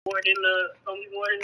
More than only more than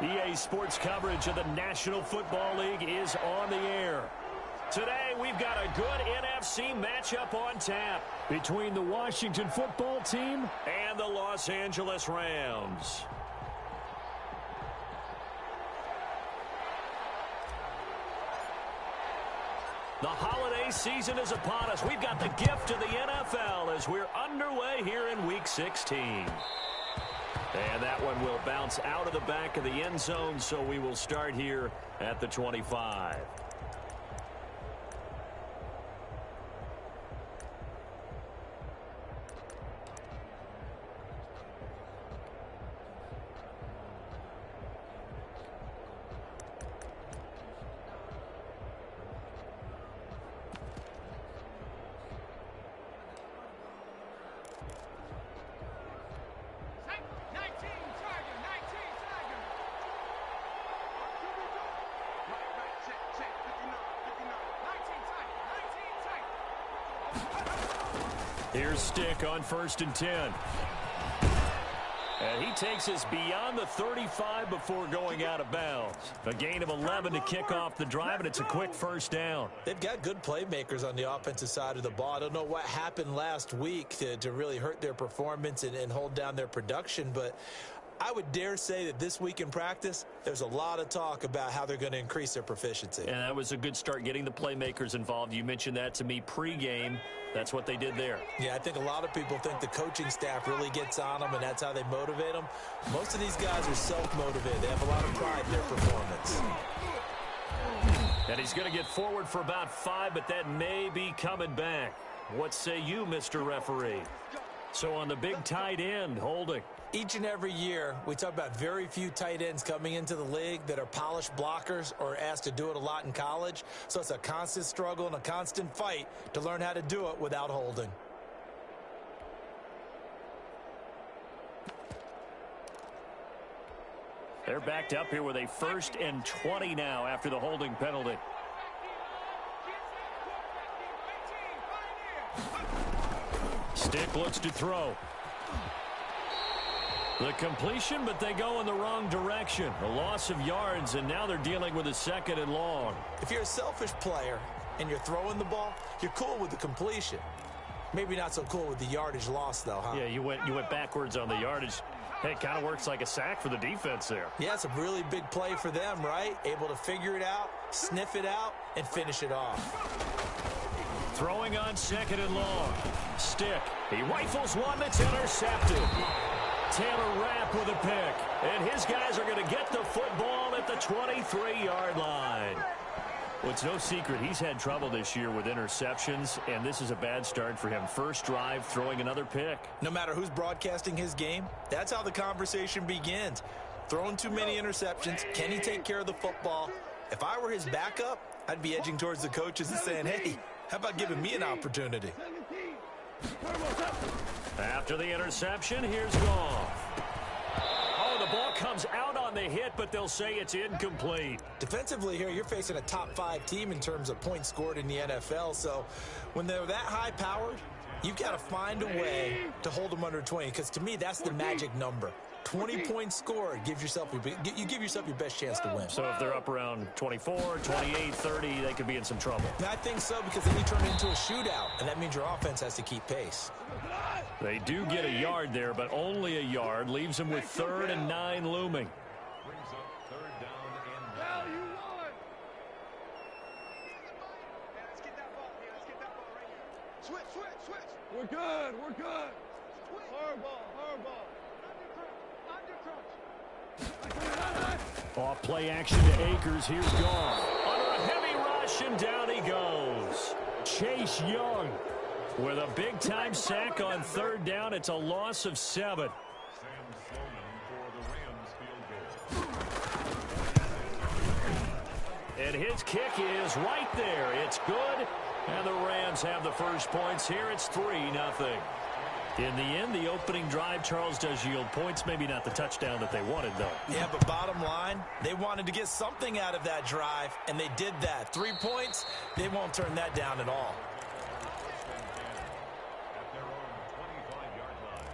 EA Sports coverage of the National Football League is on the air. Today, we've got a good NFC matchup on tap between the Washington football team and the Los Angeles Rams. The holiday season is upon us. We've got the gift of the NFL as we're underway here in Week 16. And that one will bounce out of the back of the end zone, so we will start here at the 25. Here's Stick on 1st and 10. And he takes us beyond the 35 before going out of bounds. A gain of 11 to kick off the drive, and it's a quick first down. They've got good playmakers on the offensive side of the ball. I don't know what happened last week to really hurt their performance and hold down their production, but I would dare say that this week in practice, there's a lot of talk about how they're going to increase their proficiency. And that was a good start, getting the playmakers involved. You mentioned that to me pregame. That's what they did there. Yeah, I think a lot of people think the coaching staff really gets on them, and that's how they motivate them. Most of these guys are self-motivated. They have a lot of pride in their performance. And he's going to get forward for about 5, but that may be coming back. What say you, Mr. Referee? So on the big tight end, holding. Each and every year, we talk about very few tight ends coming into the league that are polished blockers or asked to do it a lot in college. So it's a constant struggle and a constant fight to learn how to do it without holding. They're backed up here with a 1st and 20 now after the holding penalty. Stick looks to throw. The completion, but they go in the wrong direction. A loss of yards, and now they're dealing with a 2nd and long. If you're a selfish player and you're throwing the ball, you're cool with the completion. Maybe not so cool with the yardage loss, though, huh? Yeah, you went backwards on the yardage. Hey, it kind of works like a sack for the defense there. Yeah, it's a really big play for them, right? Able to figure it out, sniff it out, and finish it off. Throwing on 2nd and long. Stick. He rifles one that's intercepted. Taylor Rapp with a pick. And his guys are going to get the football at the 23-yard line. Well, it's no secret he's had trouble this year with interceptions, and this is a bad start for him. First drive, throwing another pick. No matter who's broadcasting his game, that's how the conversation begins. Throwing too many interceptions, can he take care of the football? If I were his backup, I'd be edging towards the coaches and saying, hey, how about giving me an opportunity? After the interception, here's Goff. Oh, the ball comes out on the hit, but they'll say it's incomplete. Defensively here, you're facing a top-5 team in terms of points scored in the NFL, so when they're that high-powered, you've got to find a way to hold them under 20, because to me, that's the magic number. 20 points scored, you give yourself your best chance to win. So if they're up around 24, 28, 30, they could be in some trouble. And I think so, because then you turn it into a shootout, and that means your offense has to keep pace. They do get a yard there, but only a yard. Leaves them with 3rd and 9 looming. Brings up 3rd down and 9. Let's get that ball here. Let's get that ball right here. Switch. We're good. Hard ball. Off play action to Akers. Here's Goff. Under a heavy rush, and down he goes. Chase Young with a big-time sack on 3rd down. It's a loss of 7. Sam Sloman for the Rams field goal. And his kick is right there. It's good. And the Rams have the first points here. It's 3-0. In the end, the opening drive, Charles, does yield points. Maybe not the touchdown that they wanted, though. Yeah, but bottom line, they wanted to get something out of that drive, and they did that. 3 points, they won't turn that down at all. At their own 25-yard line.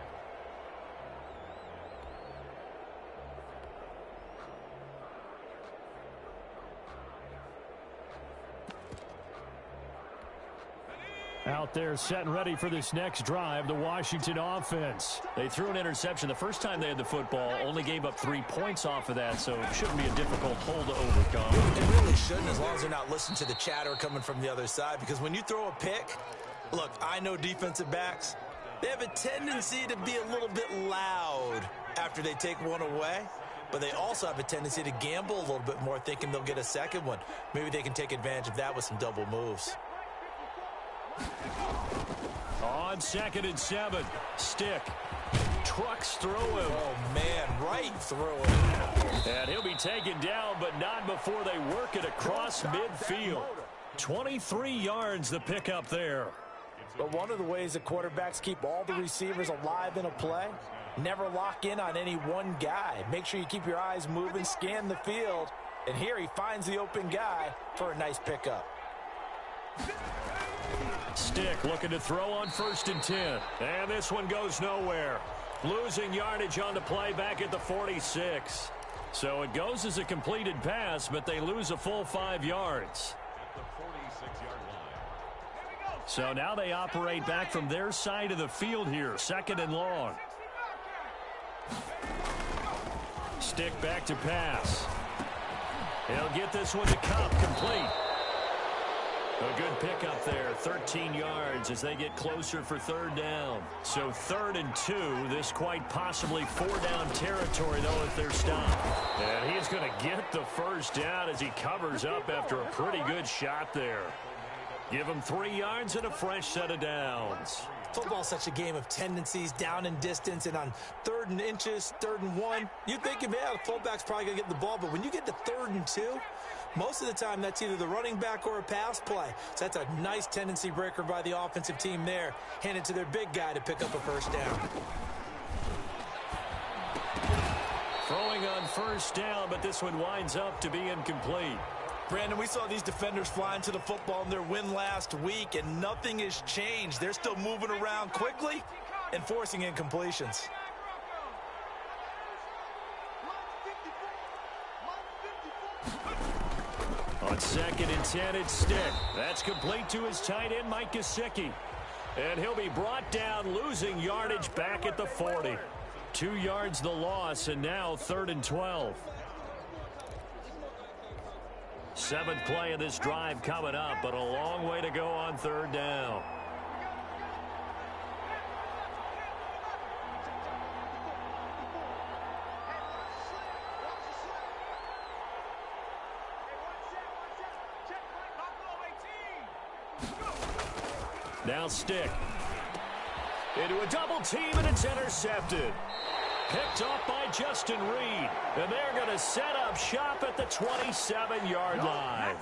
Out there setting ready for this next drive, the Washington offense. They threw an interception the first time they had the football, only gave up 3 points off of that, so it shouldn't be a difficult hole to overcome. It really shouldn't, as long as they're not listening to the chatter coming from the other side, because when you throw a pick, look, I know defensive backs, they have a tendency to be a little bit loud after they take one away, but they also have a tendency to gamble a little bit more, thinking they'll get a second one. Maybe they can take advantage of that with some double moves. On 2nd and 7, Stick trucks through him. Oh, man, right through him. And he'll be taken down, but not before they work it across midfield. 23 yards the pickup there. But one of the ways that quarterbacks keep all the receivers alive in a play, never lock in on any one guy. Make sure you keep your eyes moving, scan the field, and here he finds the open guy for a nice pickup. Stick looking to throw on 1st and 10. And this one goes nowhere. Losing yardage on the play back at the 46. So it goes as a completed pass, but they lose a full 5 yards. So now they operate back from their side of the field here. 2nd and long. Stick back to pass. He'll get this one to Cup, complete. A good pickup there, 13 yards as they get closer for 3rd down. So 3rd and 2, this quite possibly 4-down territory, though, if they're stopped. And he's going to get the 1st down as he covers up after a pretty good shot there. Give him 3 yards and a fresh set of downs. Football's such a game of tendencies, down and distance, and on 3rd and inches, 3rd and 1, you think, yeah, the fullback's probably going to get the ball, but when you get to 3rd and 2, most of the time that's either the running back or a pass play. So that's a nice tendency breaker by the offensive team there. Hand it to their big guy to pick up a 1st down. Throwing on 1st down, but this one winds up to be incomplete. Brandon, we saw these defenders flying to the football in their win last week, and nothing has changed. They're still moving around quickly and forcing incompletions. On 2nd and 10, it's Stick. That's complete to his tight end, Mike Gesicki. And he'll be brought down, losing yardage back at the 40. 2 yards the loss, and now 3rd and 12. 7th play of this drive coming up, but a long way to go on 3rd down. Now Stick. Into a double team, and it's intercepted. Picked off by Justin Reed. And they're going to set up shop at the 27-yard line.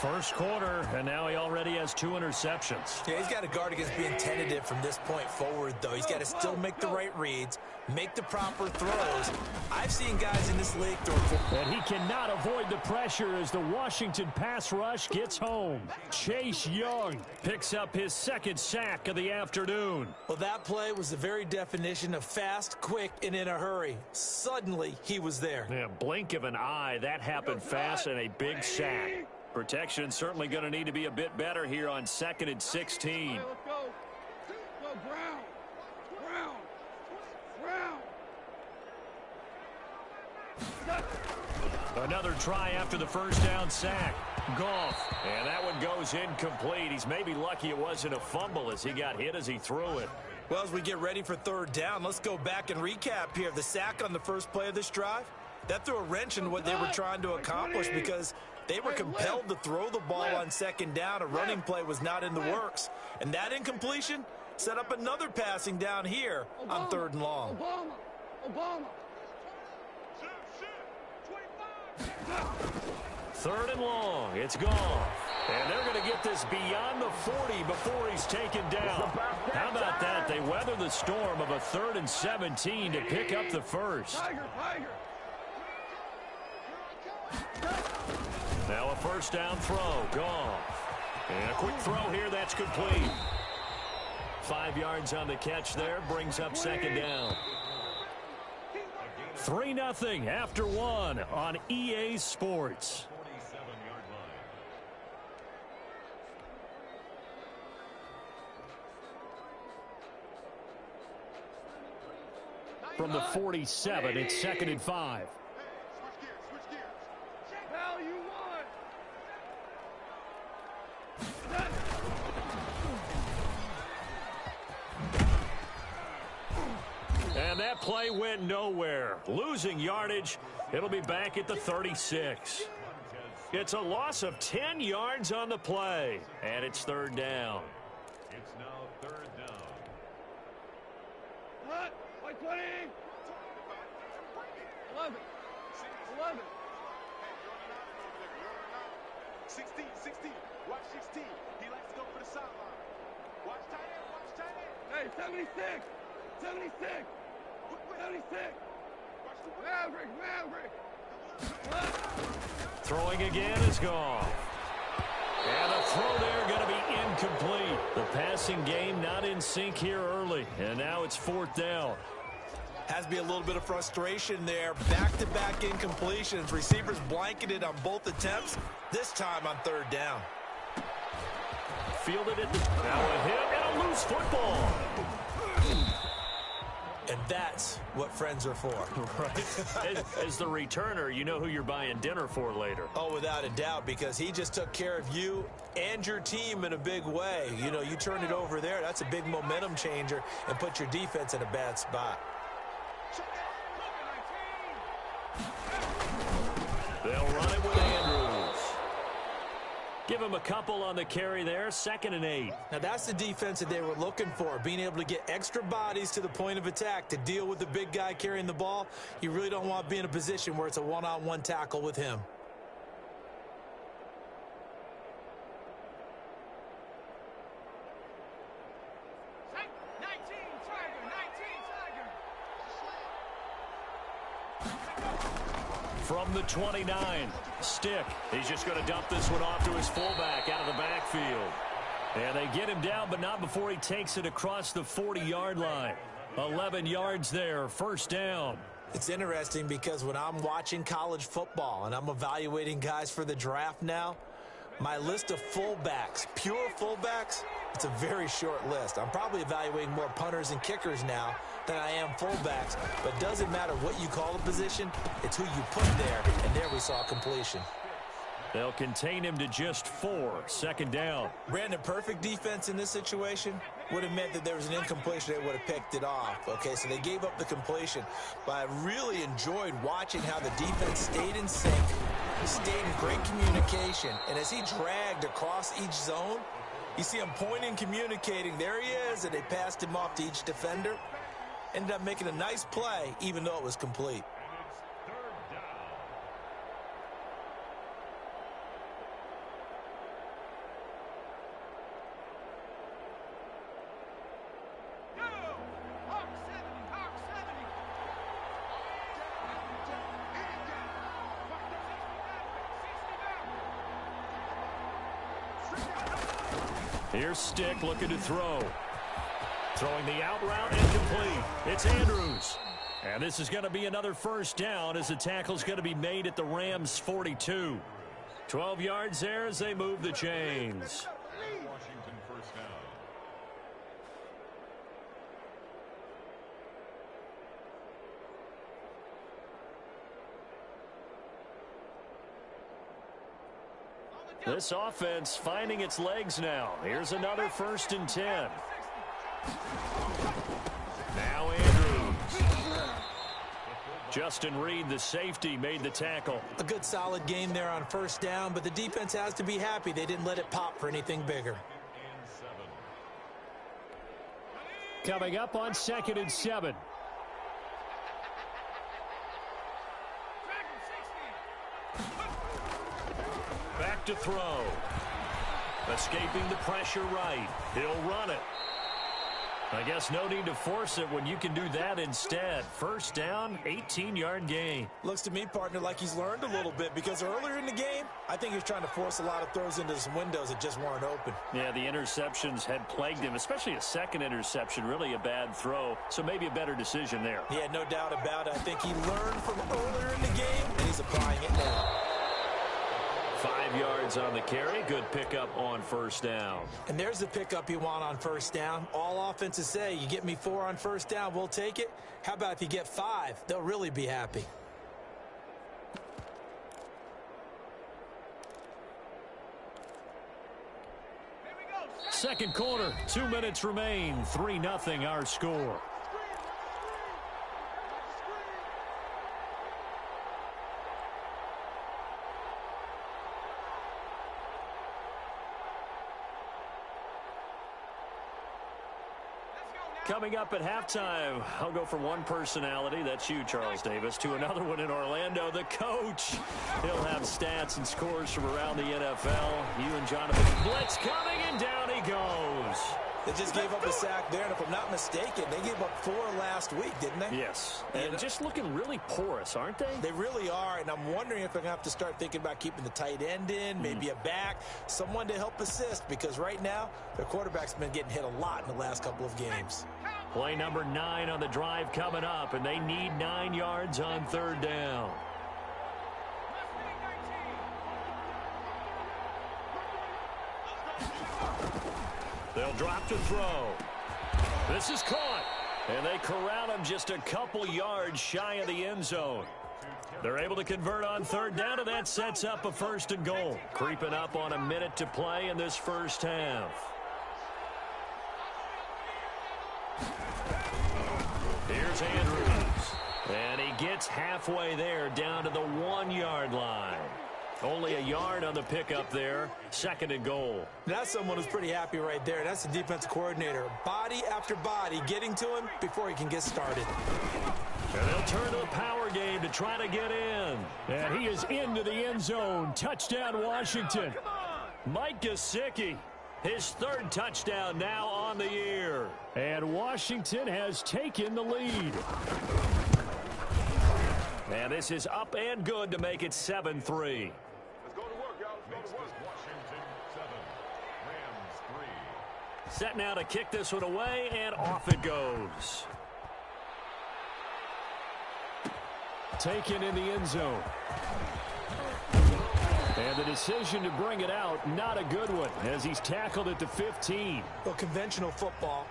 1st quarter, and now he already has 2 interceptions. Yeah, he's got to guard against being tentative from this point forward, though. He's got to still make the right reads, make the proper throws. I've seen guys in this league throw. And he cannot avoid the pressure as the Washington pass rush gets home. Chase Young picks up his 2nd sack of the afternoon. Well, that play was the very definition of fast, quick, and in a hurry. Suddenly, he was there. Yeah, blink of an eye, that happened fast, and a big sack. Protection certainly going to need to be a bit better here on 2nd and 16. Let's go. Go, Brown. Another try after the 1st down sack. Goff. And that one goes incomplete. He's maybe lucky it wasn't a fumble as he got hit as he threw it. Well, as we get ready for 3rd down, let's go back and recap here. The sack on the 1st play of this drive, that threw a wrench in what they were trying to accomplish because they were compelled to throw the ball on 2nd down. A running play was not in the works. And that incompletion set up another passing down here on 3rd and long. Obama. 3rd and long. It's gone. And they're going to get this beyond the 40 before he's taken down. How about that? They weather the storm of a 3rd and 17 to pick up the 1st. Now a 1st down throw. Gone. And a quick throw here. That's complete. 5 yards on the catch there. Brings up 2nd down. 3-0 after 1 on EA Sports. from the 47. It's 2nd and 5. Switch gears. Hell, you won. And that play went nowhere. Losing yardage. It'll be back at the 36. It's a loss of 10 yards on the play. And it's 3rd down. It's now 3rd down. Hut, like 20. 11. 11. 16, 16. Watch 16. He likes to go for the sideline. Watch tight end. Watch tight end. Hey, 76. 76. 76. Maverick. Throwing again is gone. And the throw there going to be incomplete. The passing game not in sync here early. And now it's 4th down. Has to be a little bit of frustration there. Back-to-back incompletions. Receivers blanketed on both attempts. This time on 3rd down. Fielded it. Now a hit and a loose football. And that's what friends are for. Right. As the returner, you know who you're buying dinner for later. Oh, without a doubt, because he just took care of you and your team in a big way. You know, you turned it over there. That's a big momentum changer and put your defense in a bad spot. They'll run it with Andrews. Give him a couple on the carry there. 2nd and 8. Now, that's the defense that they were looking for, being able to get extra bodies to the point of attack to deal with the big guy carrying the ball. You really don't want to be in a position where it's a one-on-one tackle with him. From the 29, Stick. He's just going to dump this one off to his fullback out of the backfield. And they get him down, but not before he takes it across the 40-yard line. 11 yards there, 1st down. It's interesting because when I'm watching college football and I'm evaluating guys for the draft now, my list of fullbacks, pure fullbacks, it's a very short list. I'm probably evaluating more punters and kickers now than I am fullbacks, but it doesn't matter what you call the position, it's who you put there, and there we saw completion. They'll contain him to just 4, 2nd down. Brandon, perfect defense in this situation would have meant that there was an incompletion. They would have picked it off. Okay, so they gave up the completion. But I really enjoyed watching how the defense stayed in sync, stayed in great communication. And as he dragged across each zone, you see him pointing, communicating. There he is, and they passed him off to each defender. Ended up making a nice play, even though it was complete. Here's Stick looking to throw. Throwing the out route incomplete. It's Andrews. And this is going to be another 1st down as the tackle's going to be made at the Rams' 42. 12 yards there as they move the chains. Washington 1st down. This offense finding its legs now. Here's another 1st and 10. Now Andrews. Justin Reed, the safety, made the tackle. A good solid game there on 1st down, but the defense has to be happy they didn't let it pop for anything bigger. Coming up on 2nd and 7. Back to throw. Escaping the pressure right. He'll run it. I guess no need to force it when you can do that instead. 1st down, 18-yard gain. Looks to me, partner, like he's learned a little bit because earlier in the game, I think he was trying to force a lot of throws into some windows that just weren't open. Yeah, the interceptions had plagued him, especially a 2nd interception, really a bad throw. So maybe a better decision there. Yeah, no doubt about it. I think he learned from earlier in the game, and he's applying it now. 5 yards on the carry. Good pickup on first down. And there's the pickup you want on first down. All offenses say, you get me 4 on first down, we'll take it. How about if you get 5? They'll really be happy. Second quarter, 2 minutes remain. 3-0 our score. Coming up at halftime, I'll go from one personality, that's you, Charles Davis, to another one in Orlando, the coach. He'll have stats and scores from around the NFL. You and Jonathan blitz coming, and down he goes. They just gave up a sack there, and if I'm not mistaken, they gave up 4 last week, didn't they? Yes, and just looking really porous, aren't they? They really are, and I'm wondering if they're going to have to start thinking about keeping the tight end in, maybe a back, someone to help assist, because right now, their quarterback's been getting hit a lot in the last couple of games. Play number 9 on the drive coming up, and they need 9 yards on third down. They'll drop to throw. This is caught, and they corral him just a couple yards shy of the end zone. They're able to convert on third down, and that sets up a 1st and goal. Creeping up on a minute to play in this first half. Here's Andrews, and he gets halfway there down to the 1-yard line. Only a yard on the pickup there. 2nd and goal. That's someone who's pretty happy right there. That's the defensive coordinator. Body after body getting to him before he can get started. And they'll turn to the power game to try to get in. And he is into the end zone. Touchdown, Washington. Mike Gesicki, his 3rd touchdown now on the year. And Washington has taken the lead. And this is up and good to make it 7-3. Set now to kick this one away, and off it goes. Taken in the end zone. And the decision to bring it out, not a good one, as he's tackled at the 15. Well, conventional football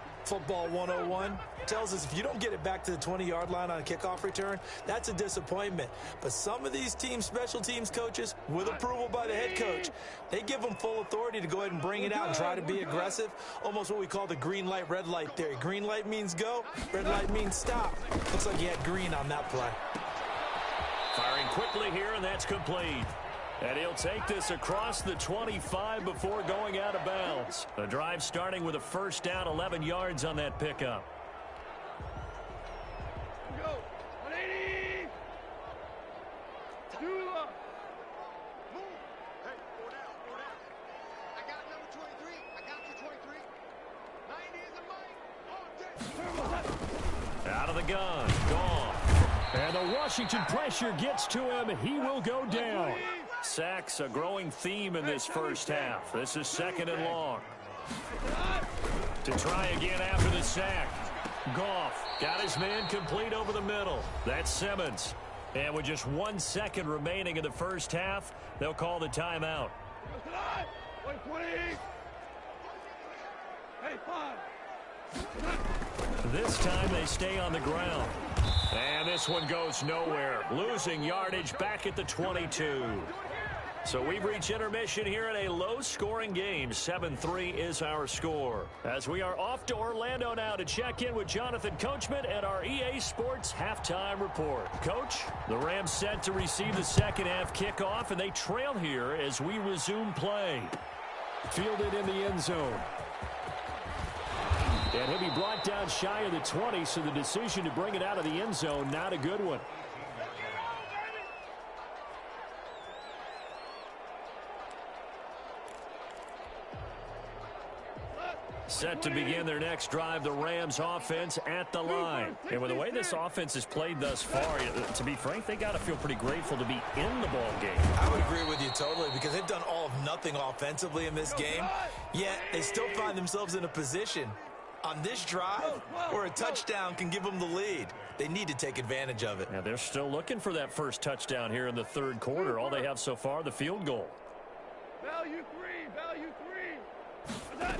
101, tells us if you don't get it back to the 20-yard line on a kickoff return, that's a disappointment. But some of these special teams coaches, with approval by the head coach, they give them full authority to go ahead and bring it out and try to be aggressive. Almost what we call the green light, red light theory. Green light means go, red light means stop. Looks like he had green on that play. Firing quickly here, and that's complete. And he'll take this across the 25 before going out of bounds. The drive starting with a 1st down, 11 yards on that pickup. Go. 180. Do up. Move. Hey, go down, go down. I got number 23. I got you, 23. 90 is a mic. All day. Out of the gun. Gone. And the Washington pressure gets to him. He will go down. Sacks a growing theme in this first half. This is 2nd and long. To try again after the sack. Goff got his man complete over the middle. That's Simmons. And with just 1 second remaining in the first half, they'll call the timeout. 120. Hey, 5. This time they stay on the ground. And this one goes nowhere. Losing yardage back at the 22. So we've reached intermission here in a low-scoring game. 7-3 is our score. As we are off to Orlando now to check in with Jonathan Coachman and our EA Sports halftime report. Coach, the Rams set to receive the second half kickoff, and they trail here as we resume play. Fielded in the end zone. And he'll be brought down shy of the 20, so the decision to bring it out of the end zone, not a good one. Set to begin their next drive, the Rams offense at the line. And with the way this offense has played thus far, to be frank, they got to feel pretty grateful to be in the ball game. I would agree with you totally, because they've done all of nothing offensively in this game, yet they still find themselves in a position on this drive where a touchdown can give them the lead. They need to take advantage of it. Yeah, they're still looking for that first touchdown here in the third quarter. All they have so far, the field goal. Value three. Attack.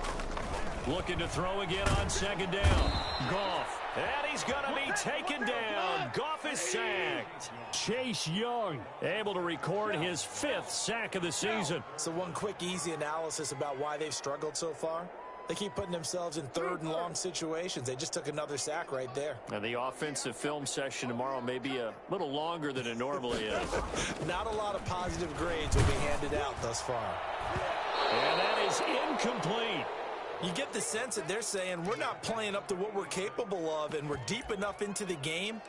Looking to throw again on second down. Goff. And he's going to be taken down. Goff is sacked. Chase Young able to record his 5th sack of the season. So one quick, easy analysis about why they've struggled so far. They keep putting themselves in 3rd and long situations. They just took another sack right there. And the offensive film session tomorrow may be a little longer than it normally is. Not a lot of positive grades will be handed out thus far. And that is incomplete. You get the sense that they're saying we're not playing up to what we're capable of, and we're deep enough into the game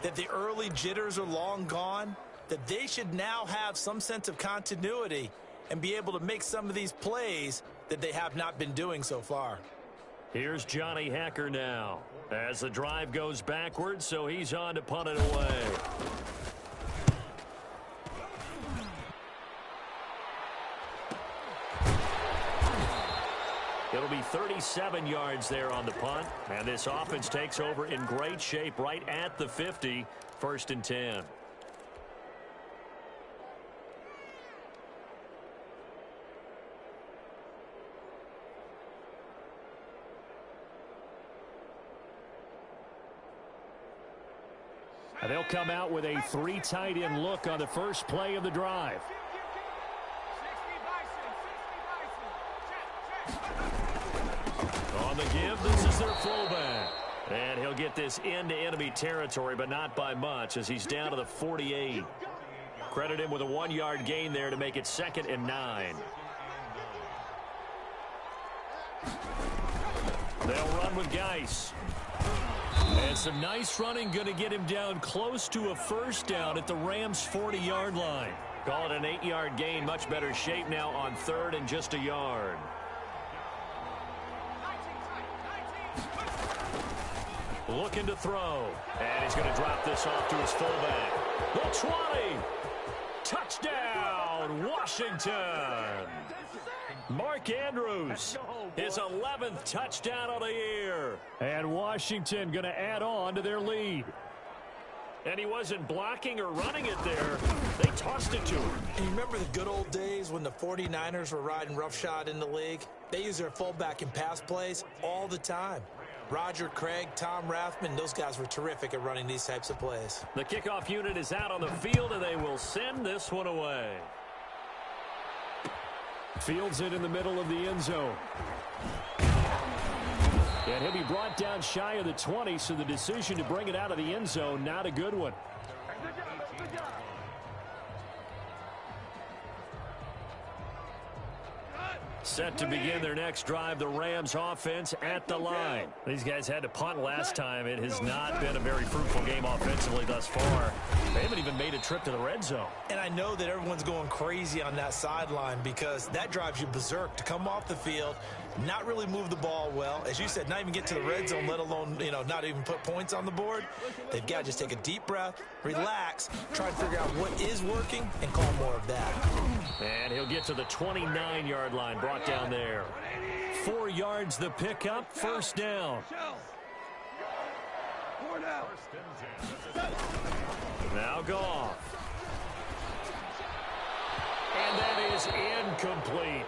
that the early jitters are long gone, that they should now have some sense of continuity and be able to make some of these plays that they have not been doing so far. Here's Johnny Hacker now as the drive goes backwards, so he's on to punt it away. It'll be 37 yards there on the punt, and this offense takes over in great shape right at the 50, 1st and 10. And they'll come out with a 3 tight end look on the first play of the drive. On the give, this is their fullback. And he'll get this into enemy territory, but not by much as he's down to the 48. Credit him with a 1-yard gain there to make it 2nd and 9. They'll run with Geis. And some nice running going to get him down close to a 1st down at the Rams' 40-yard line. Call it an 8-yard gain. Much better shape now on 3rd and just a yard. Looking to throw. And he's going to drop this off to his fullback. The 20. Touchdown, Washington. Mark Andrews, his 11th touchdown of the year. And Washington going to add on to their lead. And he wasn't blocking or running it there. They tossed it to him. And you remember the good old days when the 49ers were riding roughshod in the league? They use their fullback in pass plays all the time. Roger Craig, Tom Rathman, those guys were terrific at running these types of plays. The kickoff unit is out on the field, and they will send this one away. Fields it in the middle of the end zone. And he'll be brought down shy of the 20, so the decision to bring it out of the end zone, not a good one. Set to begin their next drive, the Rams offense at the line. These guys had to punt last time. It has not been a very fruitful game offensively thus far. They haven't even made a trip to the red zone. And I know that everyone's going crazy on that sideline because that drives you berserk to come off the field, not really move the ball well. As you said, not even get to the red zone, let alone, not even put points on the board. They've got to just take a deep breath, relax, try to figure out what is working, and call more of that. And he'll get to the 29-yard line, brought down there. 4 yards the pickup, 1st down. Now Goff. And that is incomplete.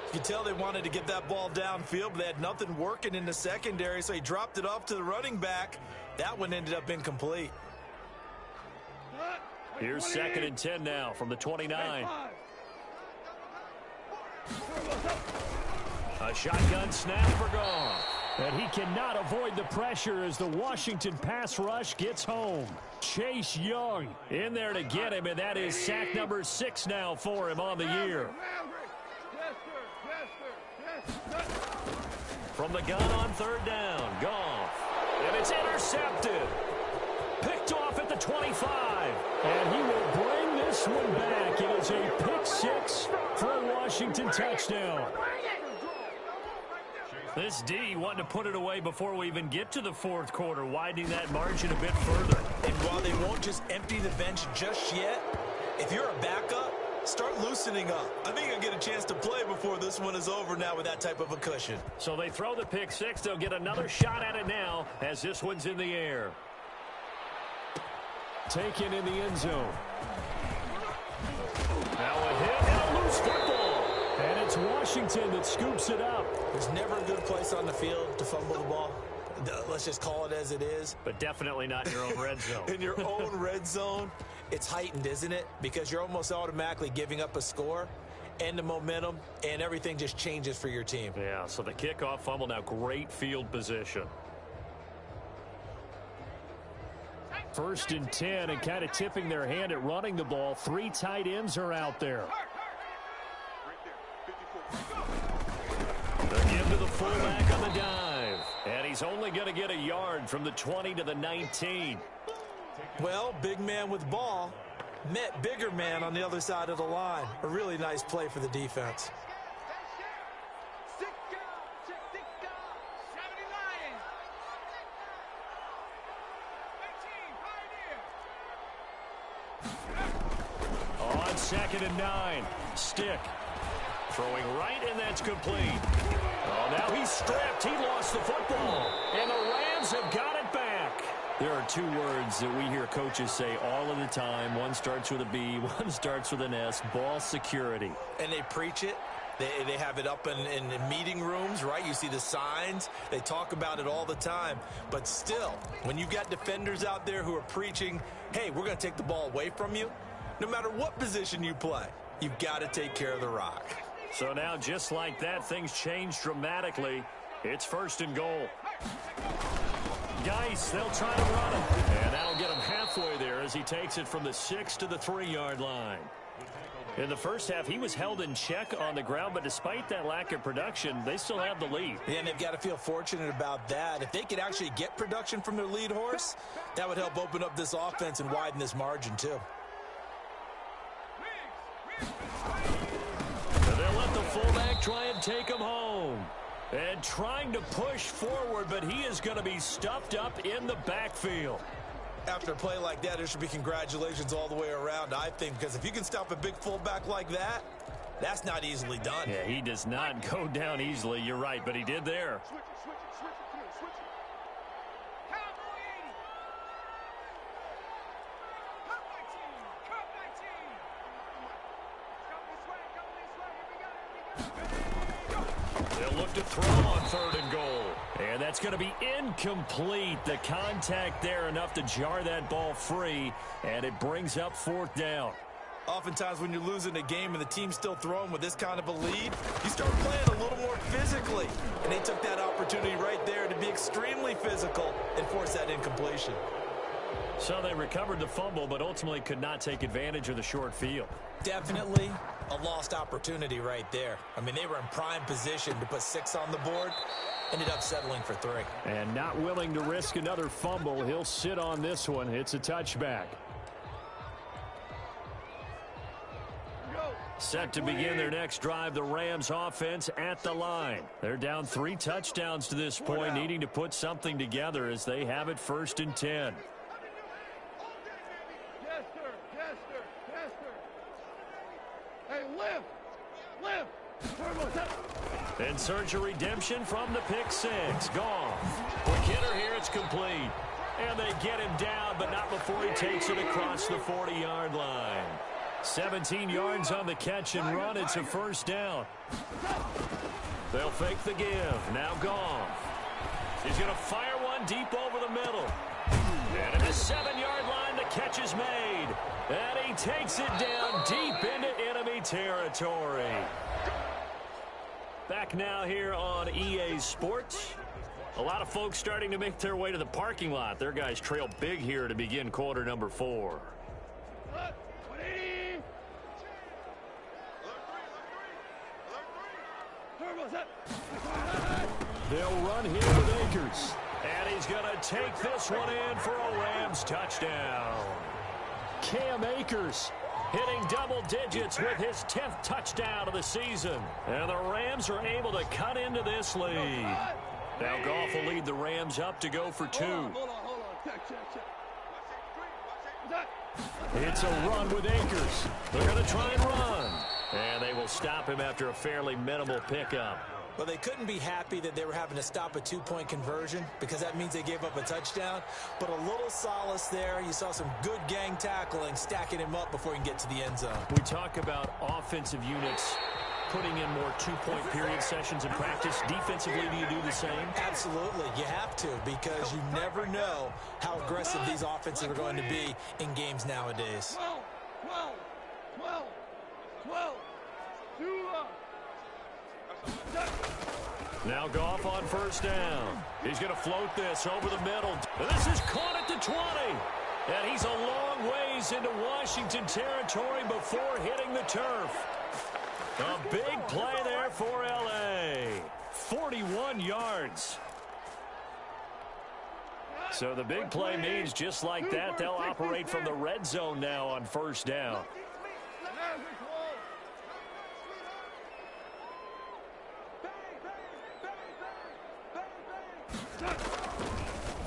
You can tell they wanted to get that ball downfield, but they had nothing working in the secondary, so he dropped it off to the running back. That one ended up incomplete. Here's 2nd and 10 now from the 29. A shotgun snap for Goff. And he cannot avoid the pressure as the Washington pass rush gets home. Chase Young in there to get him, and that is sack number 6 now for him on the year. From the gun on 3rd down, Goff. And it's intercepted. Picked off at the 25. And he will bring this one back. It is a pick 6 for a Washington touchdown. This D wanting to put it away before we even get to the 4th quarter, widening that margin a bit further. And while they won't just empty the bench just yet, if you're a backup, start loosening up. I think you'll get a chance to play before this one is over now with that type of a cushion. So they throw the pick 6. They'll get another shot at it now as this one's in the air. Taken in the end zone. Now a hit and a loose football. Washington that scoops it up. There's never a good place on the field to fumble the ball. Let's just call it as it is. But definitely not in your own red zone. In your own red zone, it's heightened, isn't it? Because you're almost automatically giving up a score and the momentum, and everything just changes for your team. Yeah, so the kickoff fumble, now great field position. 1st and 10, and kind of tipping their hand at running the ball. 3 tight ends are out there. The give to the fullback on the dive. And he's only going to get a yard from the 20 to the 19. Well, big man with ball met bigger man on the other side of the line. A really nice play for the defense. On 2nd and 9, Stick. Throwing right, and that's complete. Oh, now he's stripped. He lost the football. And the Rams have got it back. There are 2 words that we hear coaches say all of the time. One starts with a B, one starts with an S. Ball security. And they preach it. They have it up in meeting rooms, right? You see the signs. They talk about it all the time. But still, when you've got defenders out there who are preaching, hey, we're going to take the ball away from you, no matter what position you play, you've got to take care of the rock. So now, just like that, things change dramatically. It's 1st and goal. Geis, they'll try to run it. And that'll get him halfway there as he takes it from the 6 to the 3-yard line. In the first half, he was held in check on the ground, but despite that lack of production, they still have the lead. Yeah, and they've got to feel fortunate about that. If they could actually get production from their lead horse, that would help open up this offense and widen this margin, too. They'll let the fullback try and take him home. And trying to push forward, but he is going to be stuffed up in the backfield. After a play like that, there should be congratulations all the way around, I think, because if you can stop a big fullback like that, that's not easily done. Yeah, he does not go down easily. You're right, but he did there. They'll look to throw on 3rd and goal. And that's going to be incomplete. The contact there enough to jar that ball free, and it brings up 4th down. Oftentimes when you're losing a game and the team's still throwing with this kind of a lead, you start playing a little more physically. And they took that opportunity right there to be extremely physical and force that incompletion. So they recovered the fumble, but ultimately could not take advantage of the short field. Definitely a lost opportunity right there. I mean, they were in prime position to put 6 on the board. Ended up settling for 3. And not willing to risk another fumble. He'll sit on this one. It's a touchback. Set to begin their next drive, the Rams offense at the line. They're down 3 touchdowns to this point, needing to put something together as they have it 1st and 10. Yes, sir. Yes, sir. Yes, sir. Hey, lift. And search a redemption from the pick 6. Goff. Quick hitter here, it's complete. And they get him down, but not before he takes it across the 40-yard line. 17 yards on the catch and run. It's a 1st down. They'll fake the give. Now Goff. He's going to fire one deep over the middle. And at the 7-yard line, the catch is made. And he takes it down deep into enemy territory. Back now here on EA Sports. A lot of folks starting to make their way to the parking lot. Their guys trail big here to begin quarter number 4. They'll run here with Akers. And he's going to take this one in for a Rams touchdown. Cam Akers hitting double digits with his 10th touchdown of the season. And the Rams are able to cut into this lead. Now Goff will lead the Rams up to go for 2. Hold on. It's a run with Akers. They're going to try and run. And they will stop him after a fairly minimal pickup. Well, they couldn't be happy that they were having to stop a 2-point conversion because that means they gave up a touchdown. But a little solace there. You saw some good gang tackling, stacking him up before he can get to the end zone. We talk about offensive units putting in more two-point period sessions in practice. Defensively, do you do the same? Absolutely. You have to, because you never know how aggressive these offenses are going to be in games nowadays. 12. Now Goff on first down. He's going to float this over the middle. And this is caught at the 20. And he's a long ways into Washington territory before hitting the turf. A big play there for L.A. 41 yards. So the big play means just like that, they'll operate from the red zone now on first down.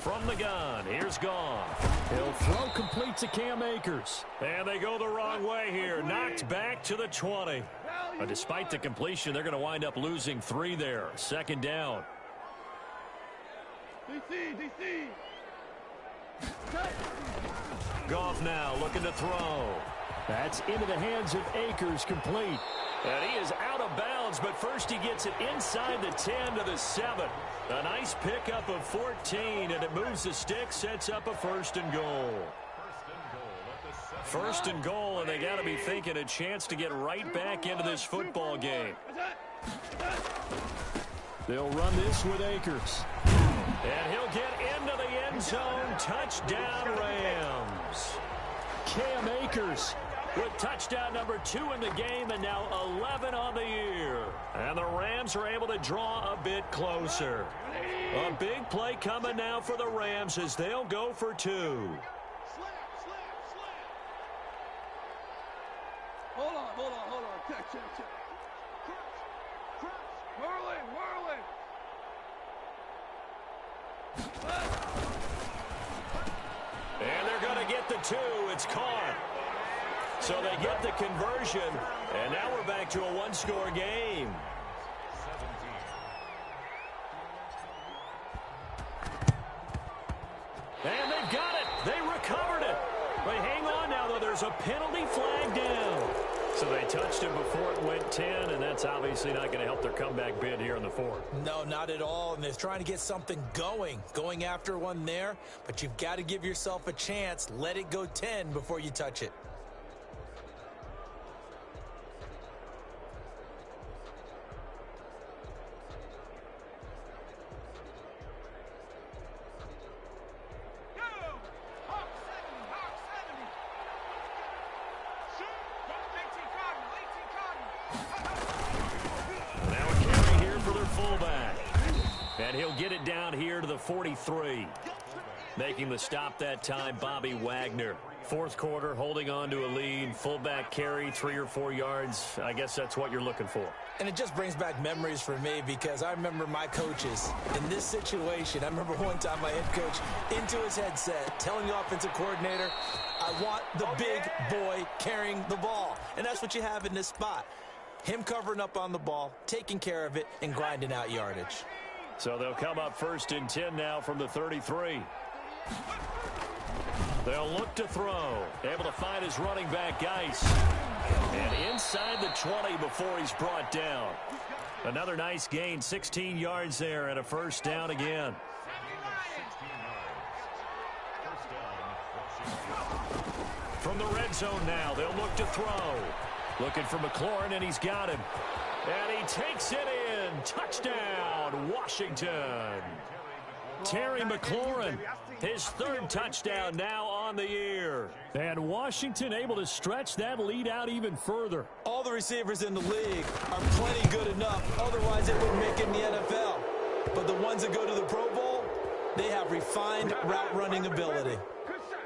From the gun, here's Goff. He'll throw complete to Cam Akers. And they go the wrong way here. Knocked back to the 20. Despite the completion, they're going to wind up losing 3 there. Second down. DC. Goff now looking to throw. That's into the hands of Akers, complete. And he is out of bounds, but first he gets it inside the 10 to the 7. A nice pickup of 14, and it moves the stick, sets up a first and goal. First and goal, and they got to be thinking a chance to get right back into this football game. They'll run this with Akers. And he'll get into the end zone. Touchdown, Rams. Cam Akers with touchdown number 2 in the game, and now 11 on the year. And the Rams are able to draw a bit closer. A big play coming now for the Rams as they'll go for 2. Hold on. Check. Merlin. And they're going to get the 2. It's caught. So they get the conversion, and now we're back to a one-score game. And they've got it. They recovered it. They hang on now, though. There's a penalty flag down. So they touched him before it went 10, and that's obviously not going to help their comeback bid here in the 4th. No, not at all, and they're trying to get something going after one there, but you've got to give yourself a chance. Let it go 10 before you touch it. And he'll get it down here to the 43. Making the stop that time, Bobby Wagner. 4th quarter, holding on to a lead. Fullback carry, 3 or 4 yards. I guess that's what you're looking for. And it just brings back memories for me because I remember my coaches in this situation. I remember one time my head coach into his headset telling the offensive coordinator, I want the big boy carrying the ball. And that's what you have in this spot. Him covering up on the ball, taking care of it, and grinding out yardage. So they'll come up 1st and 10 now from the 33. They'll look to throw. Able to find his running back, Geis. And inside the 20 before he's brought down. Another nice gain, 16 yards there, and a first down again. From the red zone now, they'll look to throw. Looking for McLaurin, and he's got him. And he takes it in. Touchdown, Washington. Terry McLaurin, his 3rd touchdown now on the year. And Washington able to stretch that lead out even further. All the receivers in the league are plenty good enough. Otherwise, they wouldn't make it in the NFL. But the ones that go to the Pro Bowl, they have refined route running ability.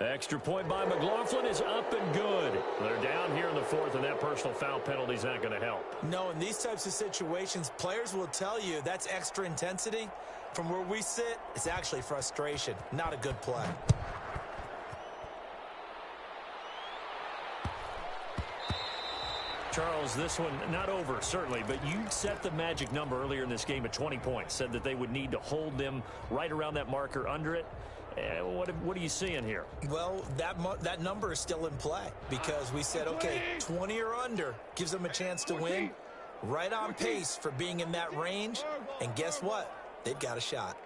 Extra point by McLaughlin is up and good. They're down here in the 4th, and that personal foul penalty is not going to help. No, in these types of situations, players will tell you that's extra intensity. From where we sit, it's actually frustration, not a good play. Charles, this one not over, certainly, but you set the magic number earlier in this game at 20 points, said that they would need to hold them right around that marker under it. What are you seeing here? Well, that number is still in play because we said, okay, 20 or under gives them a chance to win. Right on pace for being in that range. And guess what? They've got a shot.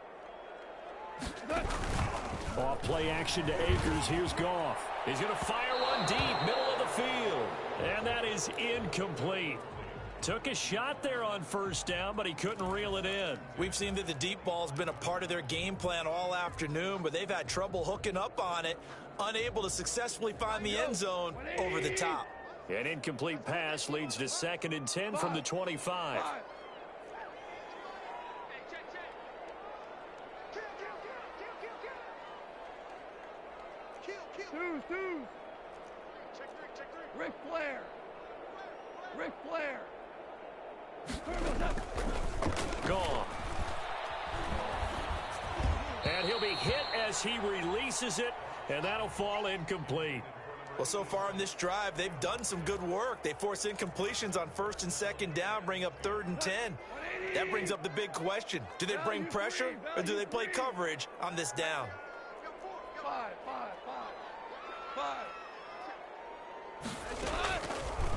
Off play action to Akers. Here's Goff. He's going to fire one deep, middle of the field. And that is incomplete. Took a shot there on first down, but he couldn't reel it in. We've seen that the deep ball's been a part of their game plan all afternoon, but they've had trouble hooking up on it, unable to successfully find the end zone over the top. An incomplete pass leads to 2nd and 10 from the 25. Twos. Ric Flair. Gone. And he'll be hit as he releases it, and that'll fall incomplete. Well, so far in this drive, they've done some good work. They force incompletions on 1st and 2nd down, bring up 3rd and 10. That brings up the big question. Do they bring pressure, or do they play coverage on this down? Five.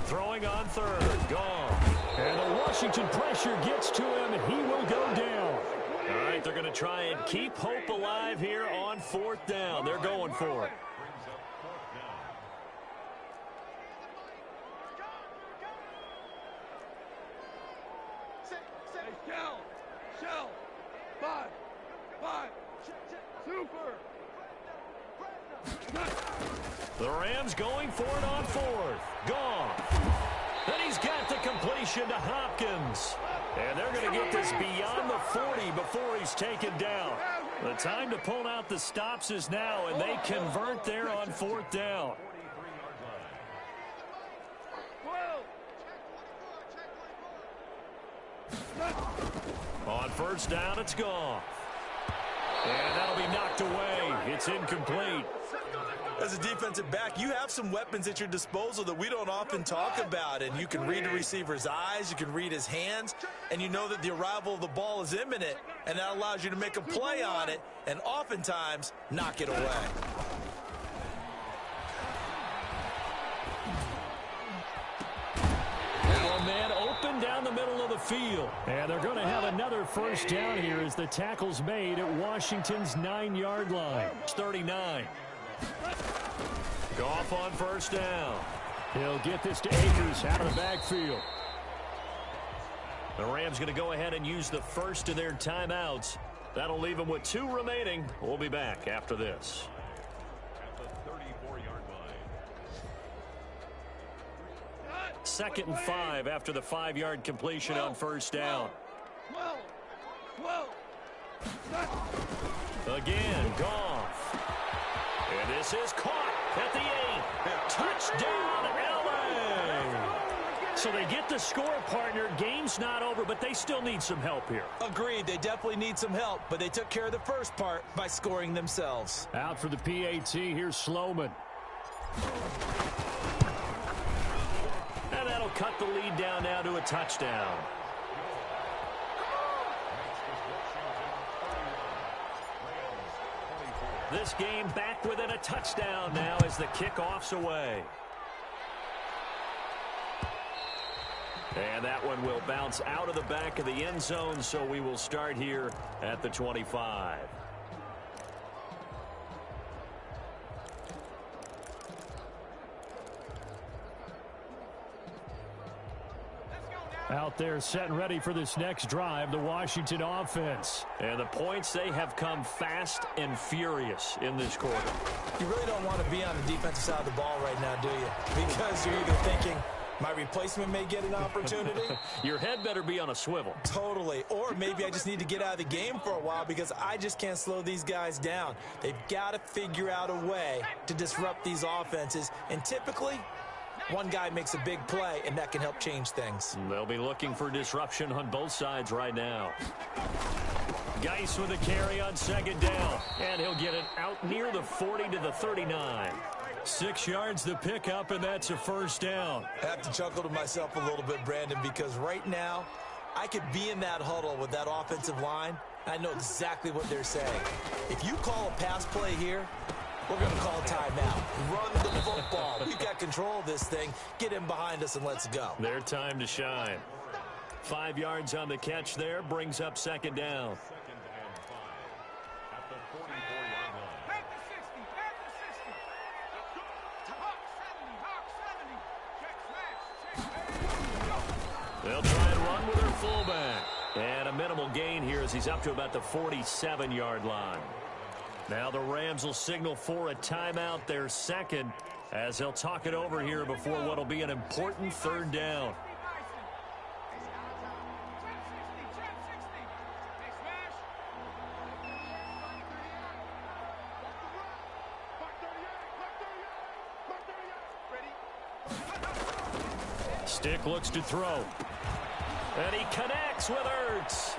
Throwing on 3rd. Gone. And the Washington pressure gets to him, and he will go down. All right, they're going to try and keep hope alive here on 4th down. They're going for it. Shell. Five. Super. The Rams going for it on 4th. Gone. Then he's got the completion to Hopkins. And they're going to get this beyond the 40 before he's taken down. The time to pull out the stops is now, and they convert there on 4th down. 12. On 1st down, it's gone. And that'll be knocked away. It's incomplete. As a defensive back, you have some weapons at your disposal that we don't often talk about. And you can read the receiver's eyes, you can read his hands, and you know that the arrival of the ball is imminent. And that allows you to make a play on it and oftentimes knock it away. Now a man open down the middle of the field. And they're going to have another 1st down here as the tackle's made at Washington's 9-yard line. It's 39. Goff on 1st down. He'll get this to Akers out of the backfield. The Rams going to go ahead and use the first of their timeouts. That'll leave them with 2 remaining. We'll be back after this. At the 34-yard line. 2nd and 5 after the 5-yard completion on 1st down. 12. Again, Goff. And this is caught at the 8. Touchdown, LA! So they get the score, partner. Game's not over, but they still need some help here. Agreed, they definitely need some help, but they took care of the first part by scoring themselves. Out for the PAT, here's Sloman. And that'll cut the lead down now to a touchdown. This game back within a touchdown now as the kickoff's away. And that one will bounce out of the back of the end zone, so we will start here at the 25. Out there set and ready for this next drive, the Washington offense. And the points, they have come fast and furious in this quarter. You really don't want to be on the defensive side of the ball right now, do you? Because you're either thinking, my replacement may get an opportunity. Your head better be on a swivel. Totally. Or maybe I just need to get out of the game for a while because I just can't slow these guys down. They've got to figure out a way to disrupt these offenses. And typically, one guy makes a big play, and that can help change things. They'll be looking for disruption on both sides right now. Geis with a carry on 2nd down. And he'll get it out near the 40 to the 39. 6 yards to pick up, and that's a 1st down. I have to chuckle to myself a little bit, Brandon, because right now, I could be in that huddle with that offensive line. I know exactly what they're saying. If you call a pass play here, we're going to call a timeout. Run the football. We've got control of this thing. Get in behind us and let's go. Their time to shine. 5 yards on the catch there, brings up second down. 2nd and 5 at the 44-yard line. Back to 60. Back to 60. Hawk 70. Hawk 70. Check smash. Check. They'll try and run with their fullback. And a minimal gain here as he's up to about the 47-yard line. Now the Rams will signal for a timeout, their second, as they'll talk it over here before what will be an important third down. Stick looks to throw. And he connects with Ertz.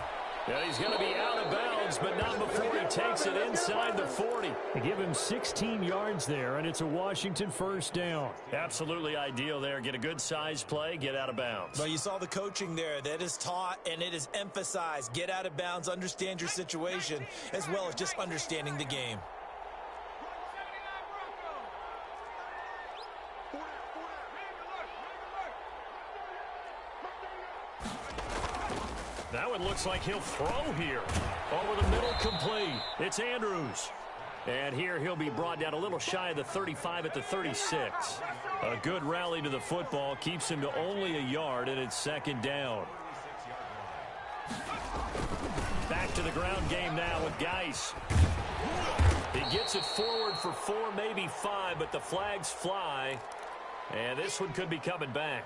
And he's going to be out of bounds, but not before he takes it inside the 40. They give him 16 yards there, and it's a Washington first down. Absolutely ideal there. Get a good size play, get out of bounds. But you saw the coaching there. That is taught and it is emphasized. Get out of bounds, understand your situation, as well as just understanding the game. Now it looks like he'll throw here. Over the middle, complete. It's Andrews. And here he'll be brought down a little shy of the 35 at the 36. A good rally to the football keeps him to only a yard, and it's second down. Back to the ground game now with Geis. He gets it forward for 4, maybe 5, but the flags fly. And this one could be coming back.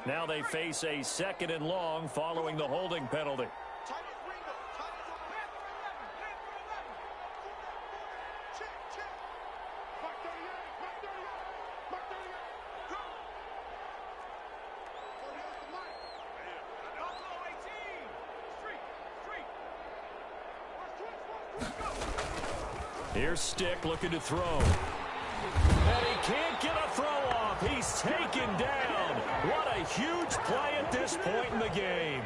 Now they face a 2nd and long following the holding penalty. Here's Stick looking to throw. And he can't get a throw off. He's taken down. What a huge play at this point in the game.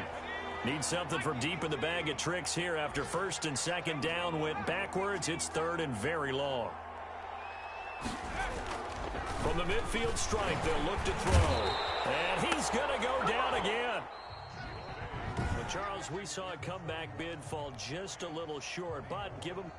Need something from deep in the bag of tricks here after 1st and 2nd down went backwards. It's 3rd and very long. From the midfield strike, they'll look to throw. And he's going to go down again. But Charles, we saw a comeback bid fall just a little short, but give him